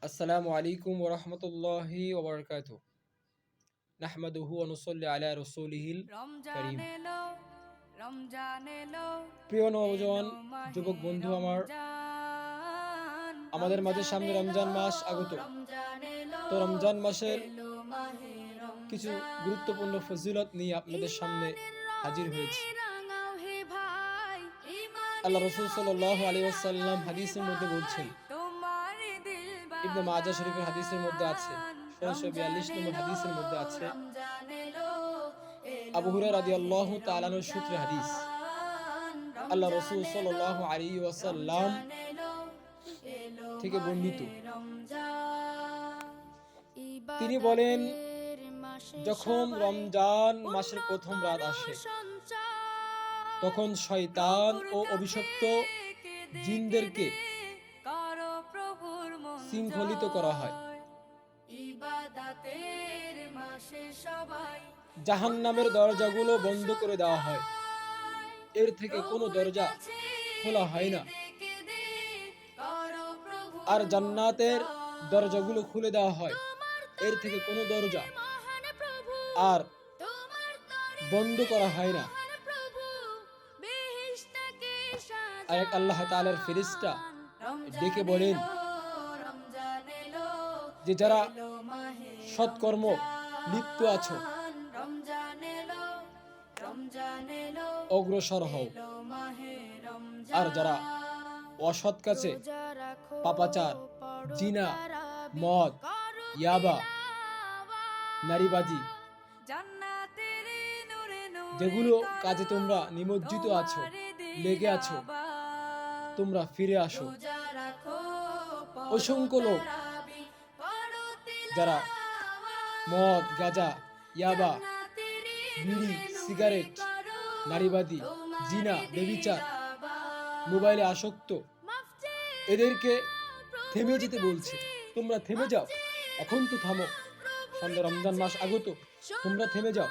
আসসালামু আলাইকুম ওয়া রাহমাতুল্লাহি ওয়া বারাকাতুহু। নাহমাদুহু ওয়া নুসাল্লি আলা রাসূলিহিল কারীম। প্রিয় নওজোয়ান যুবক বন্ধু আমার, আমাদের মাঝে সামনে রমজান মাস আগত। তো রমজান মাসের কিছু গুরুত্বপূর্ণ ফজিলত নিয়ে আপনাদের সামনে হাজির হয়েছি। আল্লাহ রাসূল সাল্লাল্লাহু আলাইহি ওয়াসাল্লাম হাদিসের মধ্যে বলছেন, ইবনে মাজাহ শরীফের হাদিসের মধ্যে আছে, 1642 নম্বর হাদিসের মধ্যে আছে, আবু হুরায়রা রাদিয়াল্লাহু তাআলা আনহু সূত্রে হাদিস, আল্লাহ রাসূল সাল্লাল্লাহু আলাইহি ওয়াসাল্লাম থেকে বর্ণিত। তিনি বলেন, যখন রমজান মাসের প্রথম রাত আসে, তখন শয়তান ও অভিশপ্ত জিনদেরকে শৃঙ্খলিত করা হয়। জাহান্নামের দরজাগুলো বন্ধ করে দেওয়া হয়, এর থেকে কোনো দরজা খোলা হয় না। আর জান্নাতের দরজাগুলো খুলে দেওয়া হয়, এর থেকে কোনো দরজা আর বন্ধ করা হয় না। আর এক আল্লাহ তাআলার ফেরেশতা ডেকে বলেন যে, যারা সৎকর্ম লিপ্ত আছো, অগ্রসর হও। আর যারা অসৎ কাজে, পাপাচার, জিনা, মদ, ইয়াবা, নারীবাজি, যেগুলো কাজে তোমরা নিমজ্জিত আছো, লেগে আছো, তোমরা ফিরে আসো। অসংখ্য লোক যারা মদ, গাঁজা, ইয়াবা, বিড়ি, সিগারেট, নারীবাদী, জিনা, ব্যভিচার, মোবাইলে আসক্ত, এদেরকে থেমে যেতে বলছে। তোমরা থেমে যাও, এখন তো থামো, সামনে রমজান মাস আগত, তোমরা থেমে যাও।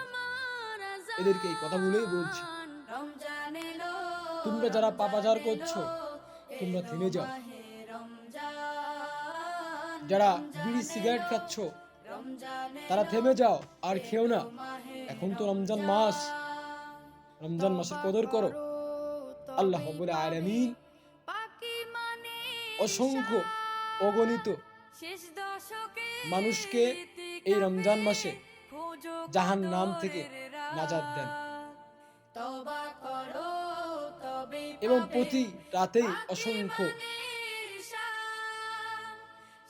এদেরকে এই কথাগুলোই বলছে। তোমরা যারা পাপাচার করছো, তোমরা থেমে যাও। যারা বিড়ি সিগারেট খাচ্ছ, তারা থেমে যাও, আর খেও না। এখন তো রমজান মাস, রমজান মাসের কদর করো। আল্লাহ রাব্বুল আলামিন অসংখ্য অগণিত মানুষকে এই রমজান মাসে জাহান্নাম থেকে নাজাত দেন, এবং প্রতি রাতেই অসংখ্য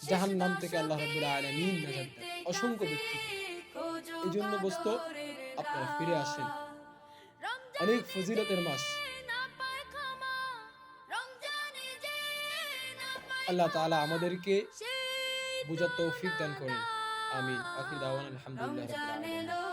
জাহান্নাম থেকে আল্লাহ রাব্বুল আলামিন নাজাত দেন অসংখ্য ব্যক্তি। এই জন্য দোস্ত, আপনারা ফিরে আসেন। অনেক ফজিলতের মাস। আল্লাহ তাআলা আমাদেরকে বুঝার তৌফিক দান করেন। আমিন। আখির দাওয়ানা আলহামদুলিল্লাহি রাব্বিল আলামিন।